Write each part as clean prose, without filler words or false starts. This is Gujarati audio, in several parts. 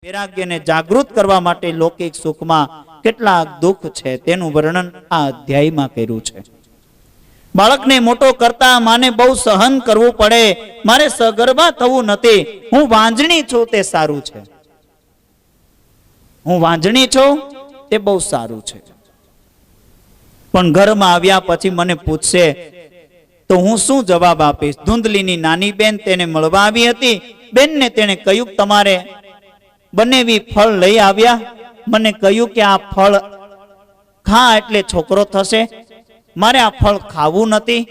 વૈરાગ્યને જાગૃત કરવા માટે લૌકિક સુખમાં કેટલાક દુઃખ છે તેનું વર્ણન આ અધ્યાયમાં કર્યું છે। બાળકને મોટો કરતા માને બહુ સહન કરવું પડે, મારે સગર્ભા થવું નથી, હું વાંજણી છું તે સારું છે, હું વાંજણી છું તે બહુ સારું છે। પણ ઘરમાં આવ્યા પછી મને પૂછશે તો હું શું જવાબ આપીશ? ધુંધલીની નાની બેન તેને મળવા આવી હતી। બેનને તેને કહ્યું તમારે બનેવી ફળ લઈ આવ્યા, મને કહ્યું કે આ ફળ ખા એટલે છોકરો થશે, મારે આ ફળ ખાવું નથી।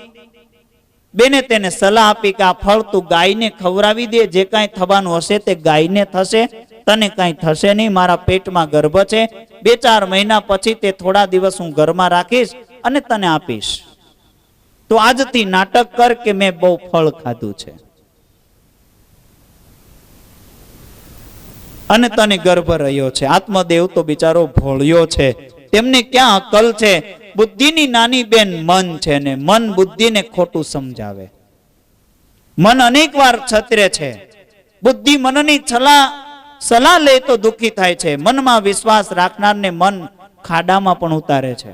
બેને તેને સલાહ આપી કે આ ફળ તું ગાયને ખવડાવી દે, જે કાંઈ થવાનું હશે તે ગાયને થશે, તને કાંઈ થશે નહીં, મારા પેટમાં ગર્ભ છે, 2-4 મહિના પછી તે થોડા દિવસ હું ઘરમાં રાખીશ અને તને આપીશ, તો આજથી નાટક કર કે મેં બહુ ફળ ખાધું છે અને તને ગર્ભ રહ્યો છે। આત્મદેવ તો બિચારો ભોળ્યો છે, તેમને ક્યાં અકલ છે? બુદ્ધિની નાની બેન મન છે ને મન બુદ્ધિને ખોટું સમજાવે, મન અનેક વાર છત્રે છે, બુદ્ધિ મનની સલાહ લે તો દુઃખી થાય છે, મનમાં વિશ્વાસ રાખનારને મન ખાડામાં પણ ઉતારે છે,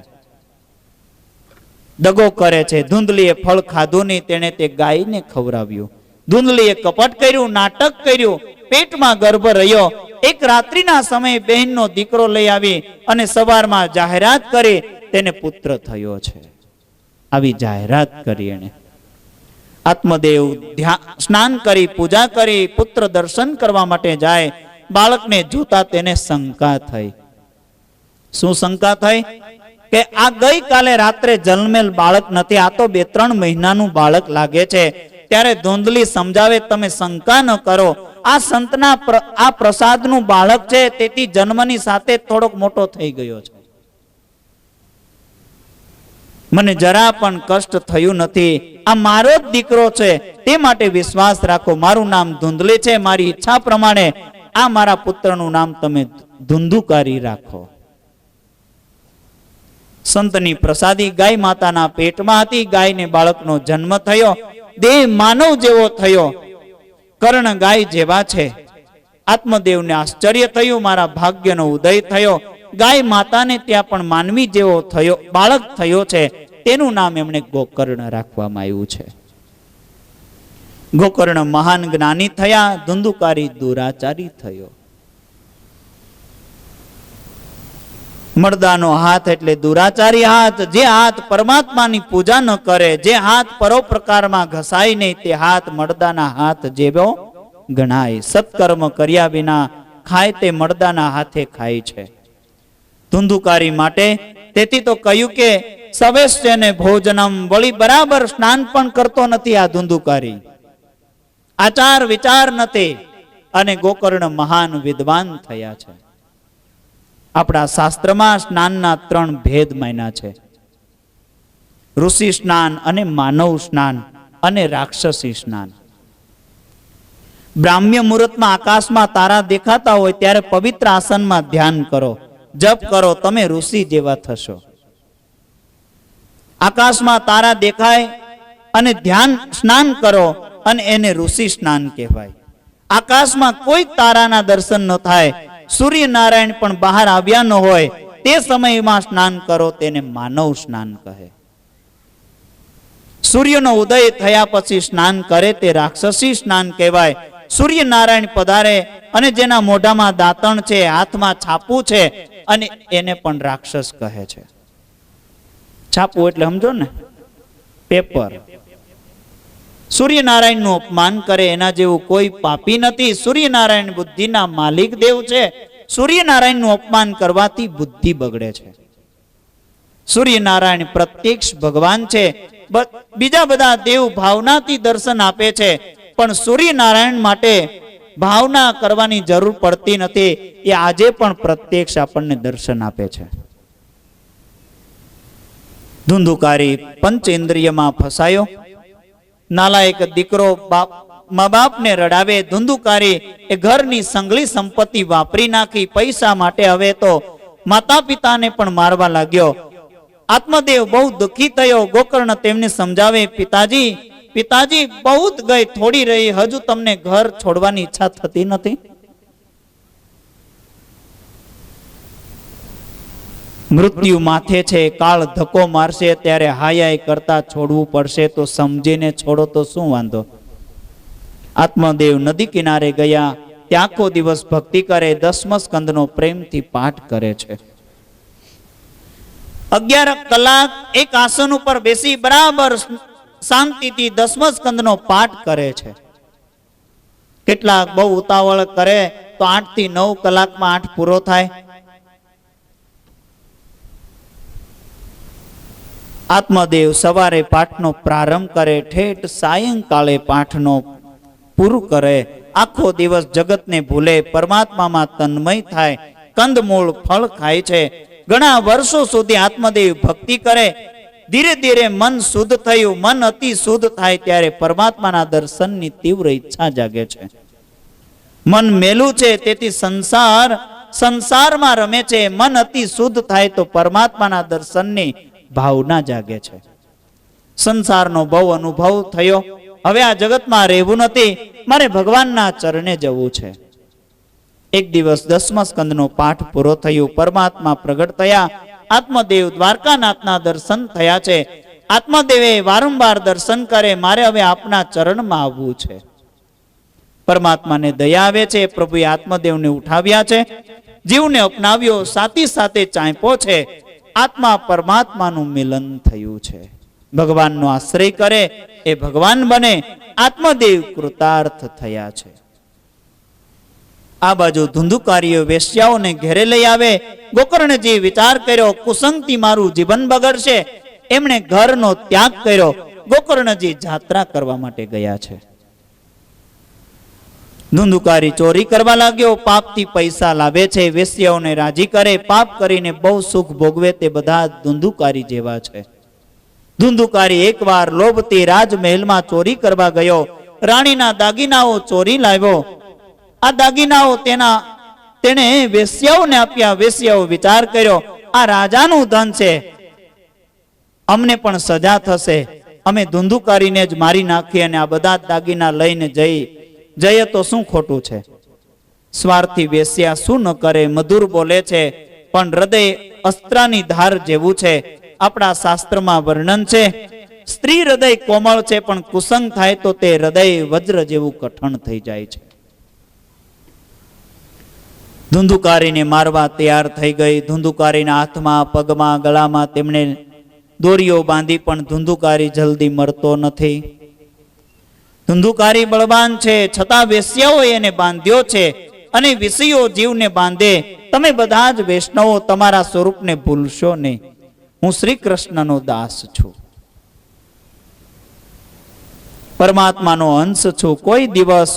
દગો કરે છે। ધુંધલીએ ફળ ખાધું નહીં, તેણે તે ગાયને ખવડાવ્યું। ધુંધલીએ કપટ કર્યું, નાટક કર્યું, પેટમાં ગર્ભ રહ્યો। એક રાત્રિના સમયે બહેનનો દીકરો લઈ આવી અને સવારમાં જાહેરાત કરી તેને પુત્ર થયો છે, આવી જાહેરાત કરી એને। આત્મદેવ સ્નાન કરી પૂજા કરી પુત્ર દર્શન કરવા માટે જાય, બાળકને જોતા તેને શંકા થઈ। શું શંકા થઈ? કે આ ગઈકાલે રાત્રે જન્મેલ બાળક નથી, આ તો 2-3 મહિનાનું બાળક લાગે છે। ત્યારે ધુંધલી સમજાવે તમે શંકા ન કરો, આ સંતના આ પ્રસાદનું બાળક છે, તેથી જન્મની સાથે થોડોક મોટો થઈ ગયો છે, મને જરા પણ કષ્ટ થયું નથી, આ મારો જ દીકરો છે, તે માટે વિશ્વાસ રાખો। મારું નામ ધુંધલી છે, મારી ઈચ્છા પ્રમાણે આ મારા પુત્રનું નામ તમે ધુંધુકારી રાખો। સંતની પ્રસાદી ગાય માતાના પેટમાં હતી, ગાયને બાળકનો જન્મ થયો, દેહ માનવ જેવો થયો, કર્ણ ગાય જેવા છે। આત્મદેવને આશ્ચર્ય થયું, મારા ભાગ્યનો ઉદય થયો, ગાય માતાને ત્યાં પણ માનવી જેવો થયો બાળક થયો છે, તેનું નામ એમણે ગોકર્ણ રાખવામાં આવ્યું છે। ગોકર્ણ મહાન જ્ઞાની થયા, ધુંધુકારી દુરાચારી થયો। મળદાનો હાથ એટલે દુરાચારી હાથ, જે હાથ પરમાત્માની પૂજા ન કરે, જે હાથ પરોપકારમાં ઘસાય નહીં, તે હાથ મળદાના હાથ જેવો ગણાય। સત્કર્મ કર્યા વિના ખાય તે મળદાના હાથે ખાય છે ધુંધુકારી માટે। તેથી તો કહ્યું કે સવેશ્યને ભોજનમ, વળી બરાબર સ્નાન પણ કરતો નથી આ ધુંધુકારી, આચાર વિચાર નથી, અને ગોકર્ણ મહાન વિદ્વાન થયા છે। આપણા શાસ્ત્રમાં સ્નાનના 3 ભેદ માન્યા છે, ઋષિ સ્નાન અને માનવ સ્નાન અને રાક્ષસી સ્નાન। બ્રાહ્મ્ય મુહૂર્તમાં આકાશમાં તારા દેખાતા હોય ત્યારે પવિત્ર આસનમાં ધ્યાન કરો, જપ કરો, તમે ઋષિ જેવા થશો। આકાશમાં તારા દેખાય અને ધ્યાન સ્નાન કરો અને એને ઋષિ સ્નાન કહેવાય। આકાશમાં કોઈ તારાના દર્શન ન થાય, સૂર્યનારાયણ પણ બહાર આવ્યા ન હોય તે સમયમાં સ્નાન કરો, તેને માનવ સ્નાન કહે। સૂર્યનો ઉદય થયા પછી સ્નાન કરે તે રાક્ષસી સ્નાન કહેવાય। સૂર્યનારાયણ પધારે અને જેના મોઢામાં દાંતણ છે, હાથમાં છાપું છે, અને એને પણ રાક્ષસ કહે છે। છાપું એટલે સમજો ને, પેપર। સૂર્યનારાયણ નું અપમાન કરે એના જેવું કોઈ પાપી નથી। સૂર્યનારાયણ બુદ્ધિના માલિક દેવ છે, સૂર્યનારાયણ નું અપમાન કરવાથી બુદ્ધિ બગડે છે। સૂર્યનારાયણ પ્રત્યક્ષ ભગવાન છે, બીજા બધા દેવ ભાવનાથી દર્શન આપે છે, પણ સૂર્યનારાયણ માટે ભાવના કરવાની જરૂર પડતી નથી, એ આજે પણ પ્રત્યક્ષ આપણને દર્શન આપે છે। ધુંધુકારી પંચેન્દ્રિયમાં ફસાયો, નાલાયક દીકરો મા બાપને રડાવે। ધુંધુકારી એ ઘરની સંગલી સંપત્તિ વાપરી નાખી પૈસા માટે, હવે તો માતા પિતાને પણ મારવા લાગ્યો। આત્મદેવ બહુ દુઃખી થયો। ગોકર્ણ તેમને સમજાવે, પિતાજી પિતાજી બહુ ગઈ, થોડી રહી, હજુ તમને ઘર છોડવાની ઈચ્છા થતી નથી? મૃત્યુ માથે છે, કાળ ધક્કો મારશે ત્યારે હાયાઈ કરતા છોડવું પડશે, તો સમજીને છોડો તો શું વાંધો. આત્મદેવ નદી કિનારે ગયા, ત્યાં આખો દિવસ ભક્તિ કરે, 10મા સ્કંદનો પ્રેમથી પાઠ કરે છે. 11 કલાક એક આસન ઉપર બેસી બરાબર શાંતિથી 10મા સ્કંદનો પાઠ કરે છે. કેટલાક બહુ ઉતાવળ કરે તો 8 થી 9 કલાકમાં 8 પૂરો થાય. આત્મદેવ સવારે પાઠનો પ્રારંભ કરે, ઠેઠ સાયંકાળે પાઠનો પૂરું કરે. આખો દિવસ જગતને ભૂલે, પરમાત્મામાં તન્મય થાય, કંદમૂળ ફળ ખાય છે. ઘણા વર્ષો સુધી આત્મદેવ ભક્તિ કરે. ધીરે ધીરે મન શુદ્ધ થયું. મન અતિ શુદ્ધ થાય ત્યારે પરમાત્માના દર્શનની તીવ્ર ઈચ્છા જાગે છે. મન મેલું છે તેથી સંસારમાં રમે છે. મન અતિ શુદ્ધ થાય તો પરમાત્માના દર્શનની ભાવના જાગે છે. સંસારનો બહુ અનુભવ થયો, હવે આ જગતમાં રહેવું નથી, મારે ભગવાનના ચરણે જવું છે. એક દિવસ 10મા સ્કંદનો પાઠ પૂરો થયો, પરમાત્મા પ્રગટ થયા. આત્મદેવ દ્વારકાનાથના દર્શન થયા છે. આત્મદેવે વારંવાર દર્શન કરે, મારે હવે આપના ચરણમાં આવવું છે. પરમાત્માને દયા આવે છે. પ્રભુએ આત્મદેવને ઉઠાવ્યા છે, જીવને અપનાવ્યો, સાથે સાથે ચાંપ્યો છે. આત્મા પરમાત્માનું મિલન થયું છે. ભગવાનનો આશ્રય કરે એ ભગવાન બને. આત્મદેવ કૃતાર્થ થયા છે. આ બાજુ ધુંધુકારીઓ વેશ્યાઓને ઘેરે લઈ આવે. ગોકર્ણજી વિચાર કર્યો, કુસંગથી મારું જીવન બગડશે. એમણે ઘરનો ત્યાગ કર્યો. ગોકર્ણજી જાત્રા કરવા માટે ગયા છે. ધુંધુકારી ચોરી કરવા લાગ્યો, પાપથી પૈસા લાવે છે, વેશ્યાઓને રાજી કરે. પાપ કરીને બહુ સુખ ભોગવે તે બધા ધુંધુકારી જેવા છે. ધુંધુકારી એકવાર લોભથી રાજમહેલમાં ચોરી કરવા ગયો. રાણીના દાગીનાઓ ચોરી લાવ્યો. આ દાગીનાઓ તેણે વેશ્યાઓને આપ્યા. વેશ્યાઓ વિચાર કર્યો, આ રાજાનું ધન છે, અમને પણ સજા થશે, અમે ધુંધુકારીને જ મારી નાખી અને આ બધા દાગીના લઈને જઈએ તો શું ખોટું છે. સ્વાર્થી વેશ્યા શું ન કરે, મધુર બોલે છે, પણ હૃદય અસ્ત્રની ધાર જેવું છે. આપણા શાસ્ત્રમાં વર્ણન છે, સ્ત્રી હૃદય કોમળ છે, પણ કુસંગ થાય તો તે હૃદય વજ્ર જેવું કઠણ થઈ જાય છે. ધુંધુકારીને મારવા તૈયાર થઈ ગઈ. ધુંધુકારીના હાથમાં, પગમાં, ગળામાં તેમણે દોરીઓ બાંધી, પણ ધુંધુકારી જલ્દી મરતો નથી. ધુંધુકારી બળવાન છે, છતાં વેશ્યાઓએ એને બાંધ્યો છે. અને વિષયો જીવને બાંધે. તમે બધા જ વૈષ્ણવો તમારા સ્વરૂપને ભૂલશો નહીં. હું શ્રી કૃષ્ણનો દાસ છું, પરમાત્માનો અંશ છું. કોઈ દિવસ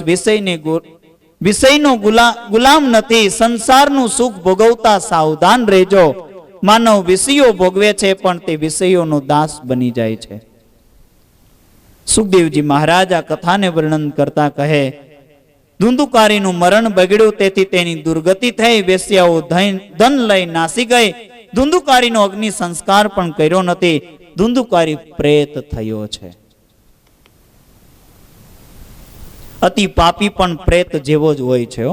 વિષયનો ગુલામ નથી. સંસારનું સુખ ભોગવતા સાવધાન રહેજો. માનવ વિષયો ભોગવે છે, પણ તે વિષયોનો દાસ બની જાય છે. સુખદેવજી મહારાજ આ કથાને વર્ણન કરતા કહે, ધુંધુકારીનું મરણ બગડ્યું, તેથી તેની દુર્ગતિ થઈ. વેશ્યાઓ ધન લઈ નાસી ગઈ. ધુંધુકારીનો અગ્નિ સંસ્કાર પણ કર્યો નથી. ધુંધુકારી પ્રેત થયો છે. અતિ પાપી પણ પ્રેત જેવો જ હોય છે.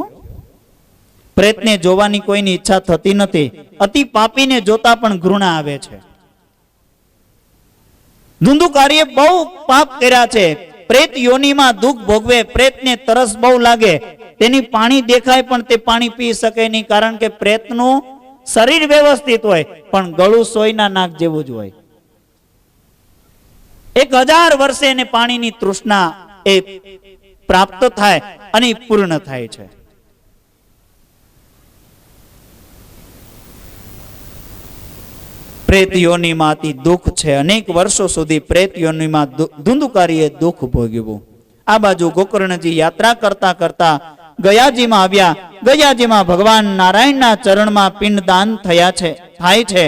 પ્રેતને જોવાની કોઈની ઈચ્છા થતી નથી. અતિ પાપીને જોતા પણ ઘૃણા આવે છે. ધુંધુકારીએ બહુ પાપ કર્યા છે. પ્રેત યોનિમાં દુઃખ ભોગવે. પ્રેતને તરસ બહુ લાગે, તેની પાણી દેખાય પણ તે પાણી પી શકે નહીં, કારણ કે પ્રેતનું શરીર વ્યવસ્થિત હોય, પણ ગળું સોયના નાક જેવું જ હોય. 1000 વર્ષે એને પાણીની તૃષ્ણા એ પ્રાપ્ત થાય અને પૂર્ણ થાય છે. પ્રેત યોનિમાં અતિ દુઃખ છે. અનેક વર્ષો સુધી પ્રેત યોનિમાં ધુંધુકારીએ દુઃખ ભોગવ્યું. આ બાજુ ગોકર્ણજી યાત્રા કરતા કરતા ગયાજીમાં આવ્યા. ગયાજીમાં ભગવાન નારાયણના ચરણમાં પિંડદાન થાય છે.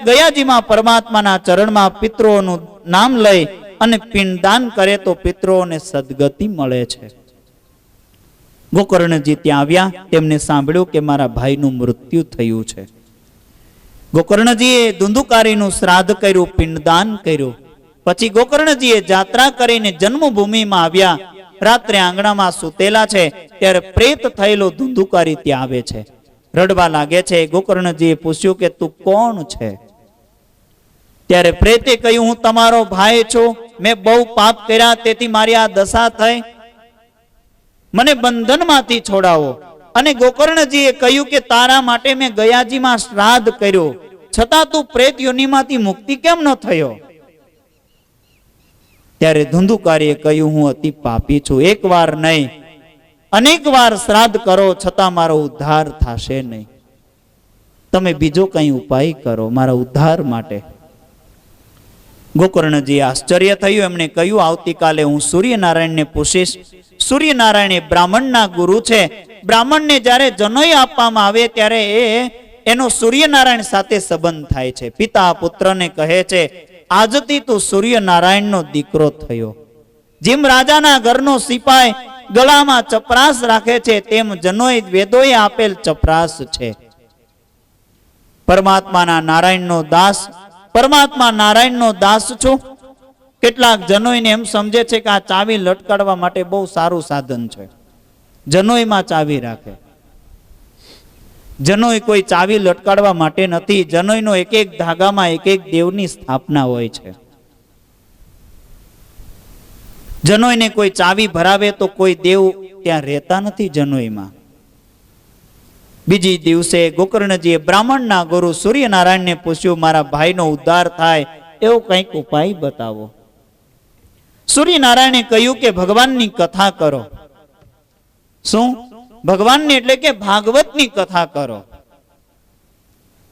ગયાજીમાં પરમાત્માના ચરણમાં પિતૃઓનું નામ લઈ અને પિંડદાન કરે તો પિતૃઓને સદગતિ મળે છે. ગોકર્ણજી ત્યાં આવ્યા. તેમને સાંભળ્યું કે મારા ભાઈનું મૃત્યુ થયું છે. ગોકર્ણજીએ ધુંધુકારીનું શ્રાદ્ધ કર્યું, પિંડદાન કર્યું. પછી ગોકર્ણજીએ જાત્રા કરીને જન્મભૂમિમાં આવ્યા. રાત્રે આંગણામાં સૂતેલા છે ત્યારે પ્રેત થયેલો ધુંધુકારી ત્યાં આવે છે. રડવા લાગે છે. ગોકર્ણજીએ પૂછ્યું કે તું કોણ છે? ત્યારે પ્રેતે કહ્યું, હું તમારો ભાઈ છું. મેં બહુ પાપ કર્યા, તેથી મારી આ દશા થઈ. મને બંધનમાંથી છોડાવો. અને ગોકર્ણજીએ કહ્યું કે તારા માટે મેં ગયાજીમાં શ્રાદ્ધ કર્યું, છતાં તું પ્રેત યોનિમાંથી મુક્તિ કેમ ન થયો? ત્યારે ધુંધુકારીએ કહ્યું, હું અતિ પાપી છું. એક વાર નહીં, અનેક વાર શ્રાદ્ધ કરો, છતાં મારો ઉદ્ધાર થશે નહીં. તમે બીજો કઈ ઉપાય કરો મારા ઉદ્ધાર માટે. ગોકર્ણજી આશ્ચર્ય થયું. એમણે કહ્યું, આવતીકાલે હું સૂર્યનારાયણને પૂછીશ. સૂર્યનારાયણ એ બ્રાહ્મણના ગુરુ છે. બ્રાહ્મણને જ્યારે જનોઈ આપવામાં આવે ત્યારે એનો સૂર્યનારાયણ સાથે સંબંધ થાય છે. પિતા પુત્રને કહે છે, આજથી તું સૂર્યનારાયણનો દીકરો થયો. જેમ રાજાના ઘરનો સિપાઈ ગળામાં ચપરાસ રાખે છે, તેમ જનોઈ વેદોએ આપેલ ચપરાસ છે. પરમાત્માના નારાયણનો દાસ, પરમાત્મા નારાયણનો દાસ છું. કેટલાક જનોઈને એમ સમજે છે કે આ ચાવી લટકાડવા માટે બહુ સારું સાધન છે. જનોઈમાં ચાવી રાખે. જનોઈ કોઈ ચાવી લટકાડવા માટે નથી. જનોઈનો એક એક ધાગામાં એક એક દેવની સ્થાપના હોય છે. જનોઈને કોઈ ચાવી ભરાવે તો કોઈ દેવ ત્યાં રહેતા નથી જનોઈમાં. બીજી દિવસે ગોકર્ણજીએ બ્રાહ્મણના ગુરુ સૂર્યનારાયણને પૂછ્યું, મારા ભાઈનો ઉદ્ધાર થાય એવો કંઈક ઉપાય બતાવો. સૂર્યનારાયણે કહ્યું કે ભગવાનની કથા કરો. શું? ભગવાનની એટલે કે ભાગવતની કથા કરો.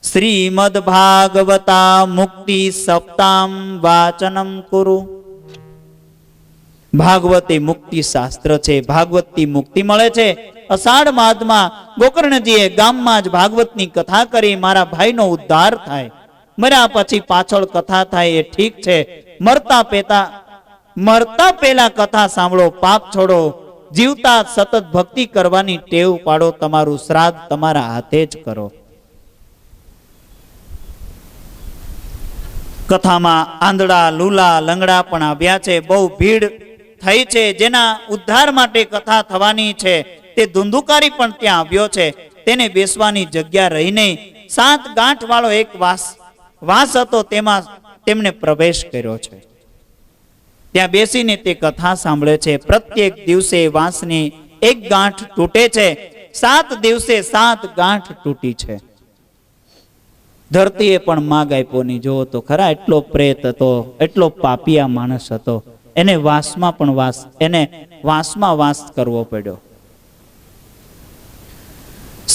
શ્રીમદ ભાગવતા મુક્તિ સપ્તામ વાચનમ કુરુ. ભાગવત એ મુક્તિ શાસ્ત્ર છે. ભાગવતથી મુક્તિ મળે છે. અષાઢ માસમાં ગોકર્ણજીએ ગામમાં જ ભાગવતની કથા કરી. મારા ભાઈનો ઉદ્ધાર થાય. મર્યા પછી પાછળ કથા થાય એ ઠીક છે. મરતા પહેલા કથા સાંભળો, પાપ છોડો, જીવતા સતત ભક્તિ કરવાની ટેવ પાડો. તમારું શ્રાદ્ધ તમારા હાથે જ કરો. કથામાં આંધળા, લૂલા, લંગડા પણ આવ્યા છે. બહુ ભીડ થઈ છે. જેના ઉદ્ધાર માટે કથા થવાની છે તે ધુંધુકારી પણ ત્યાં આવ્યો છે. તેને બેસવાની જગ્યા રહી નહીં. 7 ગાંઠ વાળો એક વાસ હતો, તેમાં તેમણે પ્રવેશ કર્યો છે. ત્યાં બેસીને તે કથા સાંભળે છે. પ્રત્યેક દિવસે વાંસની એક ગાંઠ તૂટે છે. 7 દિવસે 7 ગાંઠ તૂટી છે. ધરતીએ પણ માગ આપ્યો નહીં. જોવો તો ખરા, એટલો પ્રેત હતો, એટલો પાપિયા માણસ હતો. એને વાંસમાં પણ વાંસમાં વાસ કરવો પડ્યો.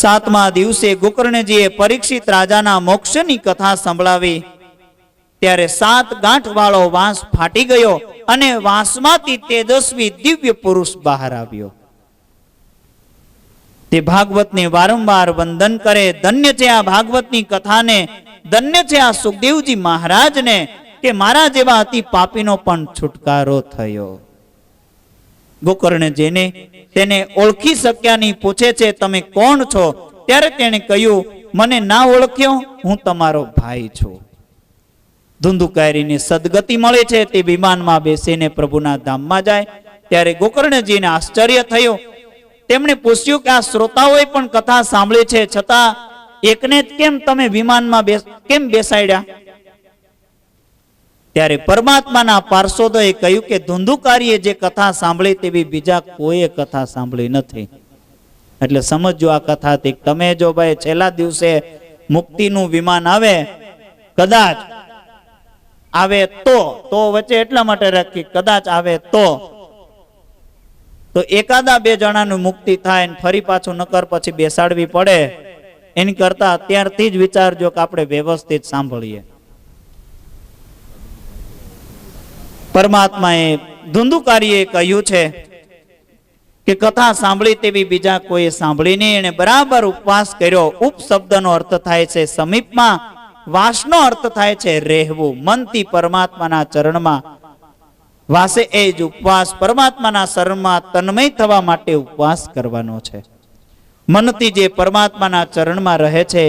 7મા દિવસે ગોકર્ણજીએ પરીક્ષિત રાજાના મોક્ષની કથા સંભળાવી. ત્યારે 7 ગાંઠ વાળો વાંસ ફાટી ગયો અને વાંસમાંથી તેજસ્વી દિવ્ય પુરુષ બહાર આવ્યો. તે ભાગવતને વારંવાર વંદન કરે. ધન્ય છે આ ભાગવતની કથાને, ધન્ય છે આ સુખદેવજી મહારાજને કે મારા જેવા અતિ પાપીનો પણ છુટકારો થયો. ગોકર્ણજીને તેને ઓળખી શક્યા નહીં. પૂછે છે, તમે કોણ છો? ત્યારે તેણે કહ્યું, મને ના ઓળખ્યો? હું તમારો ભાઈ છું. ધુંધુકારીને સદગતિ મળે છે. તે વિમાનમાં બેસીને પ્રભુના ધામમાં જાય. ત્યારે ગોકર્ણજીને આશ્ચર્ય થયું. તેમણે પૂછ્યું કે આ શ્રોતાઓએ પણ કથા સાંભળી છે, છતાં એકને જ કેમ તમે વિમાનમાં કેમ બેસાડ્યા? ત્યારે પરમાત્માના પાર્ષદોએ કહ્યું કે ધુંધુકારીએ જે કથા સાંભળી તેવી બીજા કોઈએ કથા સાંભળી નથી. એટલે સમજો આ કથાથી. તમે જો ભાઈ છેલ્લા દિવસે મુક્તિનું વિમાન આવે, કદાચ આવે તો વચ્ચે એટલા માટે રાખી, કદાચ આવે તો એકાદા 2 જણાનું મુક્તિ થાય ને ફરી પાછું નકર પછી બેસાડવી પડે. એની કરતા અત્યારથી જ વિચારજો કે આપણે વ્યવસ્થિત સાંભળીએ. પરમાત્માએ ધુંધુકારીએ કહ્યું છે કે કથા સાંભળી તેવી બીજા કોઈ સાંભળી નહીં. એને બરાબર ઉપવાસ કર્યો. ઉપ શબ્દનો અર્થ થાય છે સમીપમાં, વાસનો અર્થ થાય છે રહેવું. મનથી પરમાત્માના ચરણમાં વાસે એ જ ઉપવાસ. પરમાત્માના શરણમાં તન્મય થવા માટે ઉપવાસ કરવાનો છે. મનથી જે પરમાત્માના ચરણમાં રહે છે,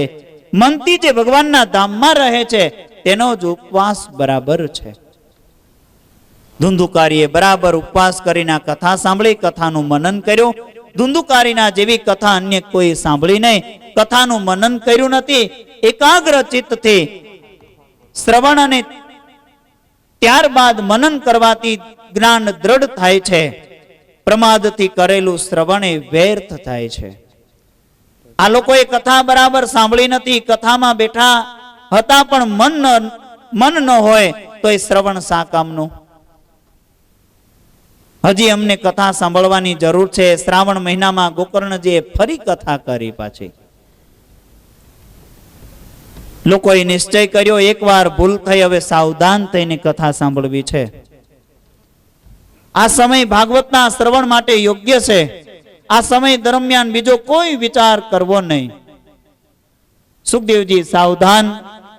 મનથી જે ભગવાનના ધામમાં રહે છે, તેનો જ ઉપવાસ બરાબર છે. ધુંધુકારીએ બરાબર ઉપવાસ કરીને કથા સાંભળી, કથાનું મનન કર્યું. ધુંધુકારીના જેવી કથા અન્ય કોઈ સાંભળી નહીં, કથાનું મનન કર્યું નથી. એકાગ્ર ચિત્તથી શ્રવણ અને ત્યારબાદ મનન કરવાથી જ્ઞાન દ્રઢ થાય છે. પ્રમાદથી કરેલું શ્રવણ એ વ્યર્થ થાય છે. આ લોકોએ કથા બરાબર સાંભળી નથી, કથામાં બેઠા હતા પણ મન ન હોય તો એ શ્રવણ શા કામનું? હજી અમને કથા સાંભળવાની જરૂર છે. શ્રાવણ મહિનામાં ગોકર્ણજીએ ફરી કથા કરી. પાછી લોકોએ નિશ્ચય કર્યો, એકવાર ભૂલ થઈ, હવે સાવધાન થઈને કથા સાંભળવી છે. આ સમય ભાગવતના શ્રવણ માટે યોગ્ય છે. આ સમય દરમિયાન બીજો કોઈ વિચાર કરવો નહીં. સુખદેવજી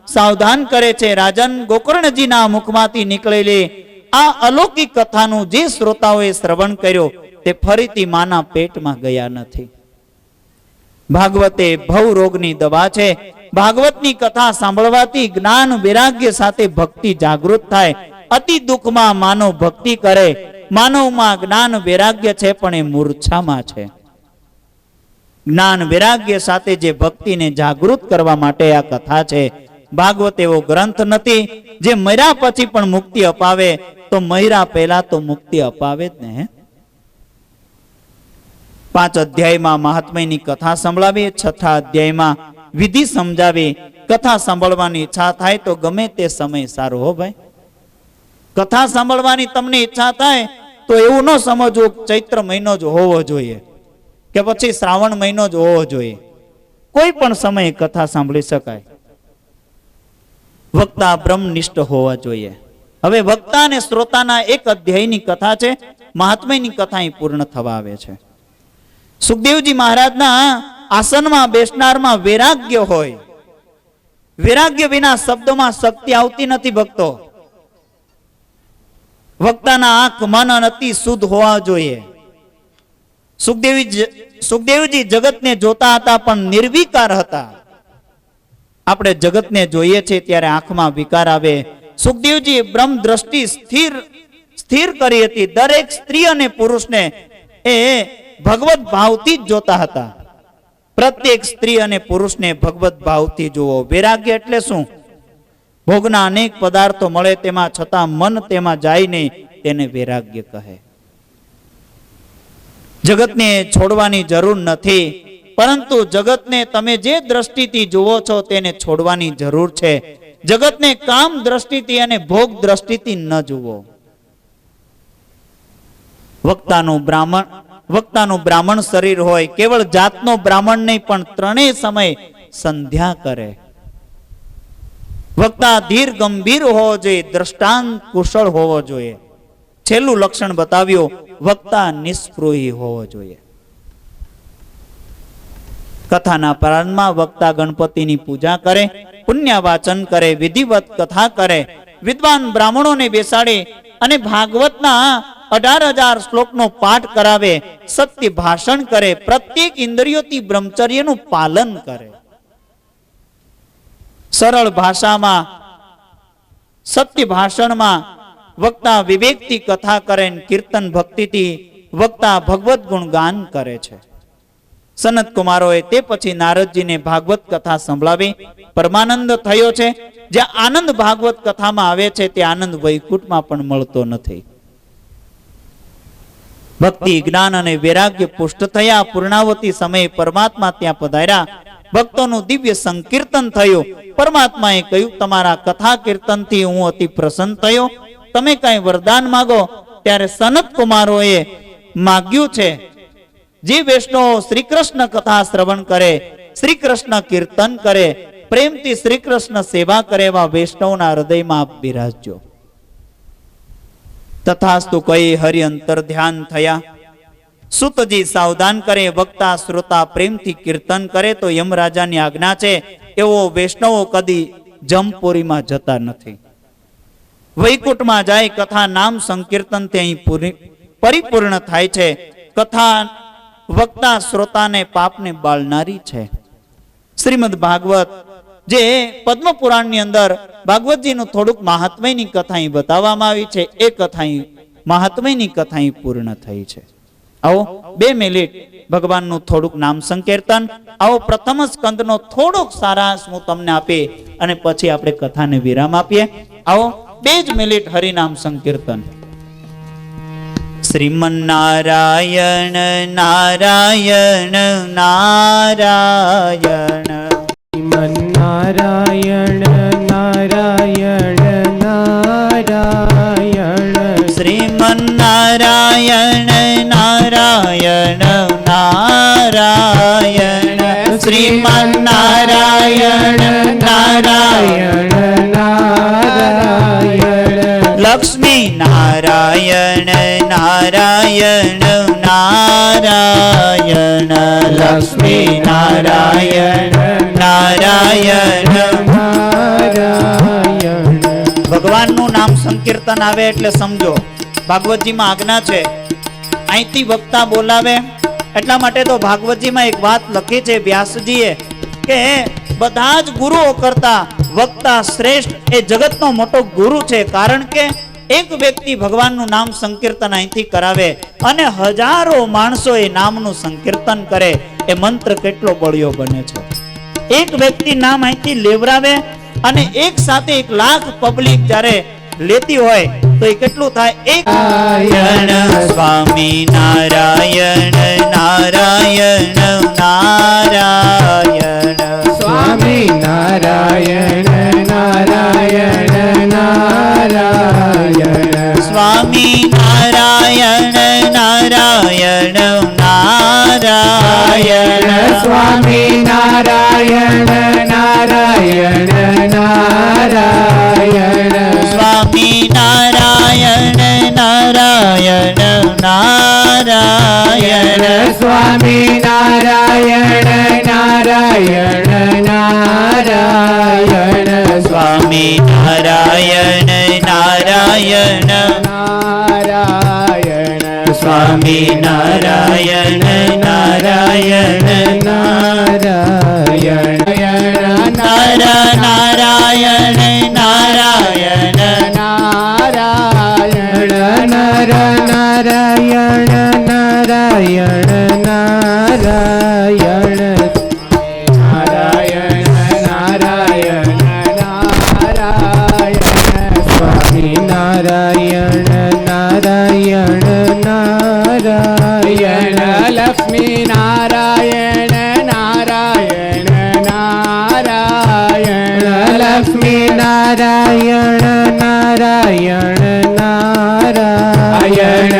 સાવધાન કરે છે. રાજન, ગોકર્ણજીના મુખમાંથી નીકળેલી આ અલૌકિક કથાનું જે શ્રોતાઓએ શ્રવણ કર્યો તે ફરીથી માના પેટમાં ગયા નથી. ભાગવતે ભવ રોગની દવા છે. ભાગવતની કથા સાંભળવાથી જ્ઞાન વૈરાગ્ય સાથે ભક્તિ જાગૃત થાય. અતિ દુઃખમાં માનવ ભક્તિ કરે. માનવમાં જ્ઞાન વૈરાગ્ય છે પણ એ મૂર્છામાં છે. જ્ઞાન વૈરાગ્ય સાથે જે ભક્તિને જાગૃત કરવા માટે આ કથા છે. ભાગવત એવો ગ્રંથ નથી જે મર્યા પછી પણ મુક્તિ અપાવે. તો મર્યા પહેલા તો મુક્તિ અપાવે જ ને. 5 અધ્યાયમાં મહાત્મ્યની કથા સંભળાવી, 6થા અધ્યાયમાં વિધિ સમજાવી. કથા સાંભળવાની ઈચ્છા થાય તો ગમે તે સમય સારો. હો ભાઈ, કથા સાંભળવાની તમને ઈચ્છા થાય તો એવું ન સમજવું ચૈત્ર મહિનો જ હોવો જોઈએ કે પછી શ્રાવણ મહિનો જ હોવો જોઈએ. કોઈ પણ સમયે કથા સાંભળી શકાય. વક્તા બ્રહ્મનિષ્ઠ હોવા જોઈએ. હવે વક્તા અને શ્રોતાના 1 અધ્યાયની કથા છે. મહાત્મ્યની કથા અહીં પૂર્ણ થવા આવે છે. સુખદેવજી મહારાજના આસનમાં બેસનારમાં વૈરાગ્ય હોય. વૈરાગ્ય વિના શબ્દોમાં શક્તિ આવતી નથી. ભક્તો, વક્તાના આંખ મન અતિ શુદ્ધ હોવા જોઈએ. સુખદેવજી જગતને જોતા હતા પણ નિર્વિકાર હતા. આપણે જગતને જોઈએ છે ત્યારે આંખમાં વિકાર આવે. સુખદેવજી બ્રહ્મ દ્રષ્ટિ સ્થિર કરી હતી. દરેક સ્ત્રી અને પુરુષને એ ભગવત ભાવથી જ જોતા હતા. પ્રત્યેક સ્ત્રી અને પુરુષને ભગવત ભાવથી જુઓ. વૈરાગ્ય એટલે શું? ભોગના અનેક પદાર્થો મળે તેમાં છતાં મન તેમાં જાય નહીં, તેને વૈરાગ્ય કહે. જગતને છોડવાની જરૂર નથી, પરંતુ જગતને તમે જે દ્રષ્ટિથી જુઓ છો તેને છોડવાની જરૂર છે. જગતને કામ દ્રષ્ટિથી અને ભોગ દ્રષ્ટિથી ન જુઓ. વક્તાનું બ્રાહ્મણ શરીર હોય. કેવળ જાતનો બ્રાહ્મણ નહીં પણ ત્રણેય સમય સંધ્યા કરે. વક્તા ધીર ગંભીર હોવો જોઈએ. દ્રષ્ટાંત કુશળ હોવો જોઈએ. છેલ્લું લક્ષણ બતાવ્યું, વક્તા નિસ્પૃહી હોવો જોઈએ. કથાના પ્રારંભમાં વક્તા ગણપતિની પૂજા કરે, પુણ્યવાચન કરે, વિધિવત કથા કરે, વિદ્વાન બ્રાહ્મણોને બેસાડી અને ભાગવતના 18,000 શ્લોકનો પાઠ કરાવે, સત્ય ભાષણ કરે, પ્રત્યેક ઇન્દ્રિયોથી બ્રહ્મચર્યનું પાલન કરે. સરળ ભાષામાં સત્ય ભાષણમાં વક્તા વિવેકથી કથા કરે. કીર્તન ભક્તિથી વક્તા ભગવત ગુણગાન કરે છે. સનત કુમારોએ તે પછી નારદજીને ભાગવત કથા સંભળાવી. પરમાનંદ થયો છે. જ્યાં આનંદ ભાગવત કથામાં આવે છે તે આનંદ વૈકુંઠમાં પણ મળતો નથી. ભક્તિ, જ્ઞાન અને વૈરાગ્ય પુષ્ટ થયા. પૂર્ણાવતી સમયે પરમાત્મા ત્યાં પધાર્યા. ભક્તોનું દિવ્ય સંકીર્તન થયું. પરમાત્માએ કહ્યું, તમારા કથા કીર્તનથી હું અતિ પ્રસન્ન થયો. તમે કઈ વરદાન માંગો. ત્યારે સનત કુમારોએ માગ્યું છે, જે વૈષ્ણવ શ્રી કૃષ્ણ કથા શ્રવણ કરે, શ્રી કૃષ્ણ કીર્તન કરે, પ્રેમથી શ્રી કૃષ્ણ સેવા કરે, એવા વૈષ્ણવના હૃદયમાં આપ બિરાજજો. તથાસ્તુ કહી હરિ અંતર ધ્યાન થયા. સુતજી સાવધાન કરે. વક્તા શ્રોતા પ્રેમથી કીર્તન કરે તો યમરાજાની આજ્ઞા છે એવો વૈષ્ણવો કદી જમપુરીમાં જતા નથી. વૈકુંઠમાં જાય. કથા નામ સંકીર્તનથી અહીં પરિપૂર્ણ થાય છે. કથા વક્તા શ્રોતાને પાપને બાળનારી છે. શ્રીમદ ભાગવત જે પદ્મ પુરાણની અંદર ભાગવતજીનું થોડુંક મહાત્મ્યની કથા બતાવવામાં આવી છે. એ કથા મહાત્મ્યની કથા પૂર્ણ થઈ છે. આવો 2 મિનિટ ભગવાનનું થોડુંક નામ સંકીર્તન. આવો પ્રથમ સ્કંદનો થોડોક સારાંશ હું તમને આપી અને પછી આપણે કથાને વિરામ આપીએ. આવો 2 જ મિનિટ હરિનામ સંકીર્તન. શ્રીમન્નારાયણ નારાયણ નારાયણ શ્રીમન્નારાયણ નારાયણ નારાયણ શ્રીમન્નારાયણ નારાયણ નારાયણ શ્રીમન્નારાયણ નારાયણ નારાયણ લક્ષ્મી નારાયણ નારાયણ નારાયણ લક્ષ્મી નારાયણ નારાયણ નારાયણ. ભગવાનનું નામ સંકીર્તન આવે એટલે સમજો ભાગવતજીમાં આજ્ઞા છે અહીંથી વક્તા બોલાવે. એટલા માટે તો ભાગવતજીમાં એક વાત લખી છે વ્યાસજીએ કે બધા જ ગુરુઓ કરતા વક્તા શ્રેષ્ઠ એ જગતનો મોટો ગુરુ છે. કારણ કે એક વ્યક્તિ ભગવાનનું નામ સંકીર્તન અહીંથી કરાવે અને હજારો માણસો એ નામનું સંકીર્તન કરે. એ મંત્ર કેટલો બળિયો બને છે. એક વ્યક્તિ નામ અહીંથી લેવરાવે અને એક સાથે 1 લાખ પબ્લિક જ્યારે લેતી હોય તો એ કેટલું થાય? એક નારાયણ સ્વામી નારાયણ નારાયણ નારાયણ સ્વામી નારાયણ નારાયણ નારાયણ સ્વામી નારાયણ નારાયણ નારાયણ સ્વામી નારાયણ નારાયણ નારાયણ સ્વામી નારાયણ નારાયણ નારાયણ સ્વામી નારાયણ નારાયણ નારાયણ સ્વામી નારાયણ નારાયણ નારાયણ સ્વામી નારાયણ નારાયણ નારાયણ નારાયણ નારાયણ નારાયણ નર નારાયણ નારાયણ નારાયણ નારાયણ નારાયણ નારાયણ સ્વામી નારાયણ નારાયણ નારાયણ લક્ષ્મી નારાયણ નારાયણ નારાયણ લક્ષ્મી નારાયણ નારાયણ નારાયણ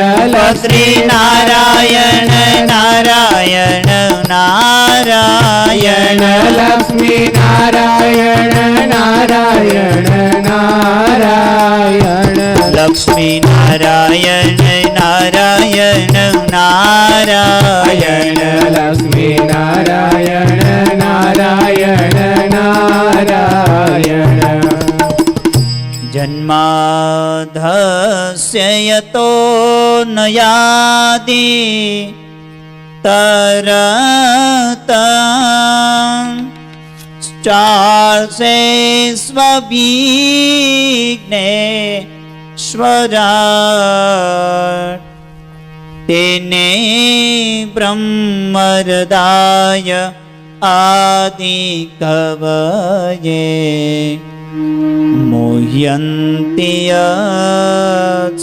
શ્રી નારાયણ નારાયણ નારાયણ લક્ષ્મી નારાયણ નારાયણ નારાયણ લક્ષ્મી નારાયણ નારાયણ નારાયણ લક્ષ્મી નારાયણ નારાયણ નારાયણ જન્માધસ્ય યતો ન યાદિ તરત ચાલસે સ્વવિઘ્નેશ્વરા તેને બ્રહ્મરદાય આદિ કવયે મોહ્યન્તિ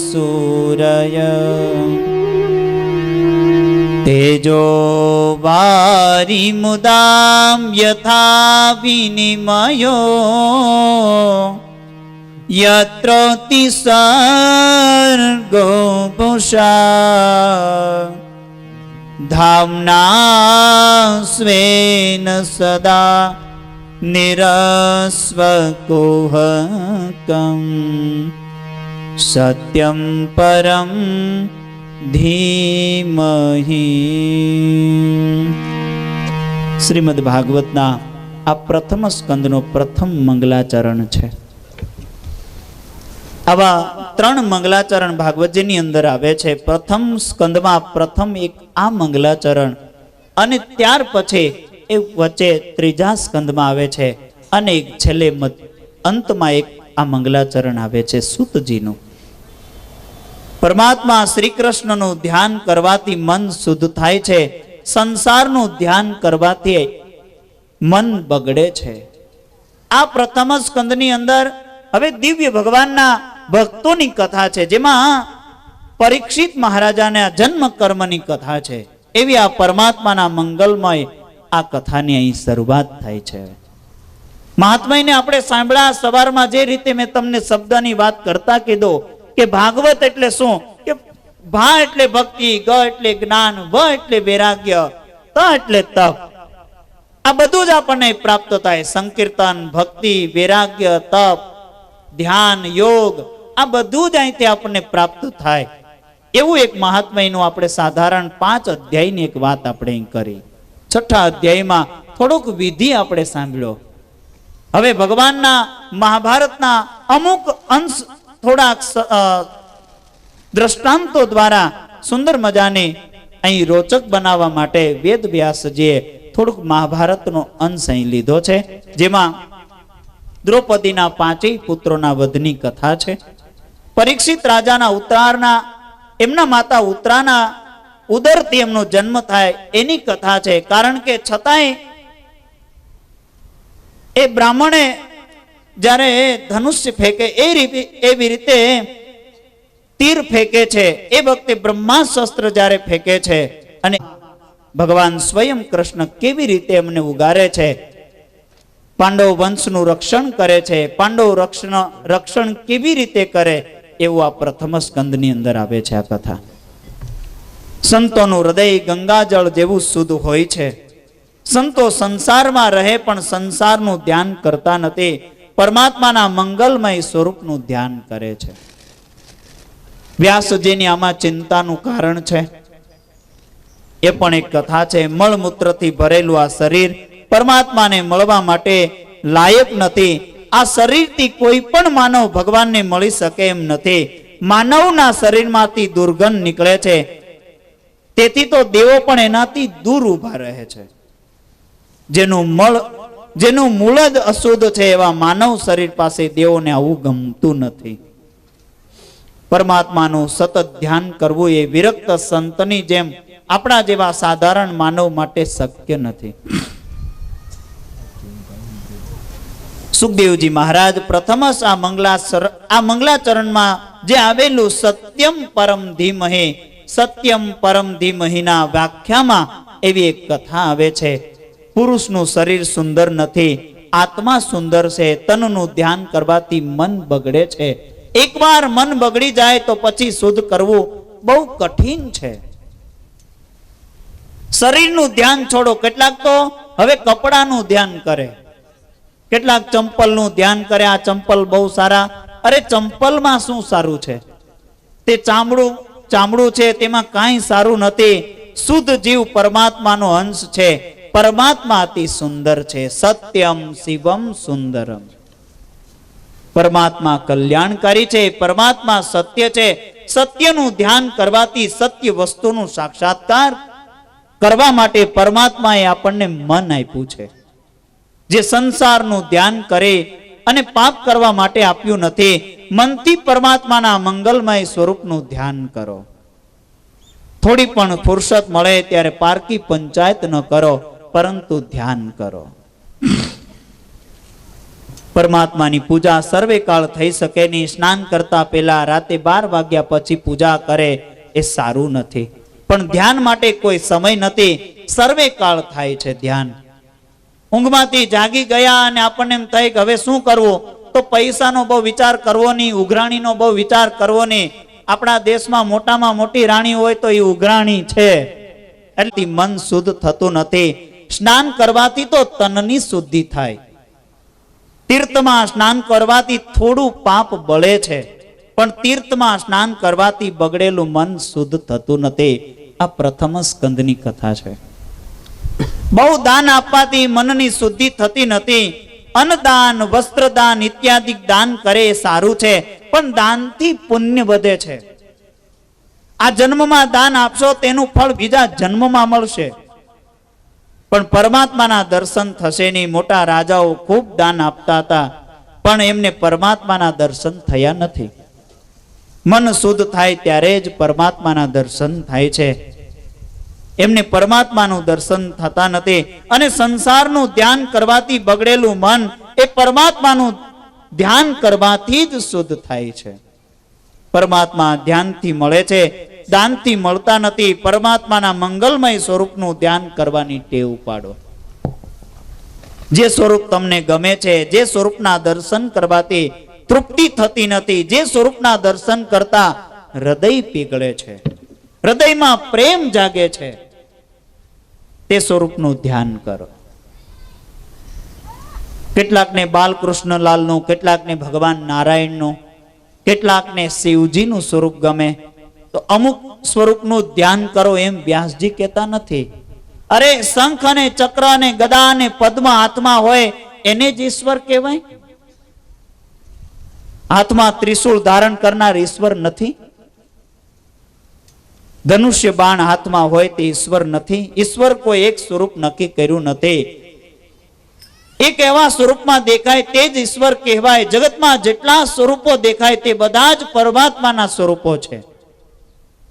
સૂરય તેજો વારી મુદામ યથા વિનિમયો યત્ર તિસર્ગો પુષા ધામ્ના સ્વેન સદા નિરસ્વકુહકમ સત્યમ પરમ ધીમહિ. શ્રીમદ ભાગવતના આ પ્રથમ સ્કંદનો પ્રથમ મંગલાચરણ છે. આવા 3 મંગલાચરણ ભાગવતજીની અંદર આવે છે. પ્રથમ સ્કંદમાં પ્રથમ એક આ મંગલાચરણ અને ત્યાર પછી એ વચ્ચે ત્રીજા સ્કંદમાં આવે છે અને એક છેલ્લે અંતમાં એક આ મંગલાચરણ આવે છે સૂતજીનું. પરમાત્મા શ્રી કૃષ્ણનું ધ્યાન કરવાથી મન શુદ્ધ થાય છે, સંસારનું ધ્યાન કરવાથી મન બગડે છે. આ પ્રથમ સ્કંદની અંદર હવે દિવ્ય ભગવાનના ભક્તોની કથા છે, જેમાં પરીક્ષિત મહારાજાના જન્મ કર્મની કથા છે. એવી આ પરમાત્માના મંગલમય આ કથાની અહીં શરૂઆત થાય છે. મહાત્માને આપણે સાંભળ્યા સવારમાં, જે રીતે મેં તમને શબ્દની વાત કરતા કીધો કે ભાગવત એટલે શું, કે ભા એટલે ભક્તિ, ગ એટલે જ્ઞાન, વ એટલે વૈરાગ્ય, ત એટલે તપ. આ બધું જ આપણને પ્રાપ્ત થાય. સંકીર્તન, ભક્તિ, વૈરાગ્ય, તપ, ધ્યાન, યોગ, આ બધું જ અહીંથી આપણને પ્રાપ્ત થાય. એવું એક મહાત્માનું આપણે સાધારણ 5 અધ્યાયની એક વાત આપણે અહીં કરી. 6ઠા અધ્યાયમાં થોડોક વિધિ આપણે સાંભળ્યો. હવે ભગવાનના મહાભારતના અમુક અંશ થોડાક દ્રષ્ટાંતો દ્વારા સુંદર મજાની અહીં રોચક બનાવવા માટે વેદ વ્યાસજીએ થોડુંક મહાભારતનો અંશ અહીં લીધો છે, જેમાં દ્રૌપદીના 5 પુત્રોના વધની કથા છે. પરીક્ષિત રાજાના ઉત્તરાના, એમના માતા ઉત્તરાના ઉદરથી એમનો જન્મ થાય એની કથા છે. કારણ કે છતાંય એ બ્રાહ્મણે જ્યારે ધનુષ્ય ફેંકે એવી રીતે તીર ફેંકે છે, એ વખતે બ્રહ્માસ્ત્ર જ્યારે ફેંકે છે અને ભગવાન સ્વયં કૃષ્ણ કેવી રીતે એમને ઉગારે છે, પાંડવ વંશનું રક્ષણ કરે છે, પાંડવ રક્ષણ કેવી રીતે કરે, એવું આ પ્રથમ સ્કંદની અંદર આવે છે આ કથા. સંતોનું હૃદય ગંગાજળ જેવું શુદ્ધ હોય છે. સંતો સંસારમાં રહે પણ સંસારનું ધ્યાન કરતા નથી, પરમાત્માના મંગલમય સ્વરૂપનું ધ્યાન કરે છે. વ્યાસજીની આમાં ચિંતાનું કારણ છે, એ પણ એક કથા છે. મળમૂત્રથી ભરેલું આ શરીર પરમાત્માને મળવા માટે લાયક નથી. આ શરીરથી કોઈ પણ માનવ ભગવાનને મળી શકે એમ નથી. માનવના શરીરમાંથી દુર્ગંધ નીકળે છે, તેથી તો દેવો પણ એનાથી દૂર ઉભા રહે છે. જેનું મૂળ જ અશુદ્ધ છે, એવા માનવ શરીર પાસે દેવોને આવું ગમતું નથી. પરમાત્માનું સતત ધ્યાન કરવું એ વિરક્ત સંતની જેમ આપણા જેવા સાધારણ માનવ માટે શક્ય નથી. સુખદેવજી મહારાજ પ્રથમ આ મંગલાચરણમાં જે આવેલું સત્યમ પરમ ધીમહિ, સત્યમ પરમ ધીમહિના વ્યાખ્યામાં એવી એક કથા આવે છે. પુરુષનું શરીર સુંદર નથી, આત્મા સુંદર છે. તનનું ધ્યાન કરવાથી મન બગડે છે. એકવાર મન બગડી જાય તો પછી શુદ્ધ કરવું બહુ કઠિન છે. શરીરનું ધ્યાન છોડો, કેટલાક તો હવે કપડાનું ધ્યાન કરે, કેટલાક ચંપલનું ધ્યાન કરે. આ ચંપલ બહુ સારા, અરે ચંપલમાં શું સારું છે? તે ચામડું છે, તેમાં કાંઈ સારું નથી. શુદ્ધ જીવ પરમાત્માનો અંશ છે. પરમાત્મા અતિ સુંદર છે. સત્યમ શિવમ સુંદરમ. પરમાત્મા કલ્યાણકારી છે, પરમાત્મા સત્ય છે. સત્યનું ધ્યાન કરવાથી સત્ય વસ્તુનું સાક્ષાત્કાર કરવા માટે પરમાત્માએ આપણને મન આપ્યું છે. જે સંસારનું ધ્યાન કરે અને પાપ કરવા માટે આપ્યું નથી. મનથી પરમાત્માના મંગલમય સ્વરૂપનું ધ્યાન કરો. થોડી પણ ફુરસત મળે ત્યારે પારકી પંચાયત ન કરો, પરંતુ ધ્યાન કરો. પરમાત્માની પૂજા સર્વે કાળ થઈ શકે નહીં. સ્નાન કરતા પહેલા રાતે 12 વાગ્યા પછી પૂજા કરે એ સારું નથી, પણ ધ્યાન માટે કોઈ સમય નથી. સર્વે કાળ થાય છે ધ્યાન. ઊંઘમાંથી જાગી ગયા અને આપણને એમ થાય કે હવે શું કરવું, તો પૈસાનો બહુ વિચાર કરવો નહીં, ઉઘરાણીનો બહુ વિચાર કરવો નહીં. આપણા દેશમાં મોટામાં મોટી રાણી હોય તો એ ઉઘરાણી છે, એટલે મન શુદ્ધ થતું નથી. સ્નાન કરવાથી તો તનની શુદ્ધિ થાય. તીર્થમાં સ્નાન કરવાથી થોડું પાપ બળે છે, પણ તીર્થમાં સ્નાન કરવાથી બગડેલું મન શુદ્ધ થતું નથી. આ પ્રથમ સ્કંદની કથા છે. બહુ દાન આપવાથી મનની શુદ્ધિ થતી નથી. અન્નદાન, વસ્ત્રદાન ઇત્યાદિ દાન કરે એ સારું છે, પણ દાનથી પુણ્ય વધે છે. આ જન્મમાં દાન આપશો તેનું ફળ બીજા જન્મમાં મળશે, પણ પરમાત્માના દર્શન થશે નહીં. મોટા રાજાઓ ખૂબ દાન આપતા હતા, પણ એમને પરમાત્માના દર્શન થયા નથી. મન શુદ્ધ થાય ત્યારે જ પરમાત્માના દર્શન થાય છે. એમને પરમાત્માનું દર્શન થતા નથી અને સંસારનું ધ્યાન કરવાથી બગડેલું મન એ પરમાત્માનું ધ્યાન કરવાથી જ શુદ્ધ થાય છે. પરમાત્મા ધ્યાનથી મળે છે, દાનથી મળતા નથી. પરમાત્માના મંગલમય સ્વરૂપનું ધ્યાન કરવાની ટેવ પાડો. જે સ્વરૂપ તમને ગમે છે, જે સ્વરૂપના દર્શન કરવાથી તૃપ્તિ થતી નથી, જે સ્વરૂપના દર્શન કરતા હૃદય પીગળે છે, હૃદયમાં પ્રેમ જાગે છે, તે સ્વરૂપનું ધ્યાન કરો. કેટલાકને બાલકૃષ્ણલાલનું, કેટલાકને ભગવાન નારાયણનું, કેટલાકને શિવજીનું સ્વરૂપ ગમે, તો અમુક સ્વરૂપનું ધ્યાન કરો એમ વ્યાસજી કહેતા નથી. અરે શંખ અને ચક્ર અને ગદા અને પદ્મ હાથમાં હોય એને જ ઈશ્વર કહેવાય? હાથમાં ત્રિશૂળ ધારણ કરનાર ઈશ્વર નથી? ધનુષ્ય બાણ હાથમાં હોય તે ઈશ્વર નથી? ઈશ્વર કોઈ એક સ્વરૂપ નક્કી કર્યું નથી. એક એવા સ્વરૂપમાં દેખાય તે જ ઈશ્વર કહેવાય. જગતમાં જેટલા સ્વરૂપો દેખાય તે બધા જ પરમાત્માના સ્વરૂપો છે.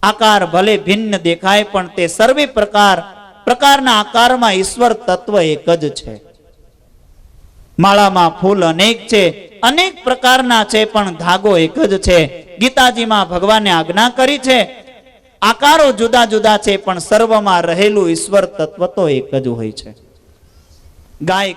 આકાર ભલે ભિન્ન દેખાય પણ તે સર્વે પ્રકારના આકારમાં ઈશ્વર તત્વ એક જ છે. માળામાં ફૂલ અનેક છે, અનેક પ્રકારના છે, પણ ધાગો એક જ છે. ગીતાજીમાં ભગવાને આજ્ઞા કરી છે, આકારો જુદા જુદા છે પણ સર્વમાં રહેલું ઈશ્વર તત્વ તો એક જ હોય છે. ગાય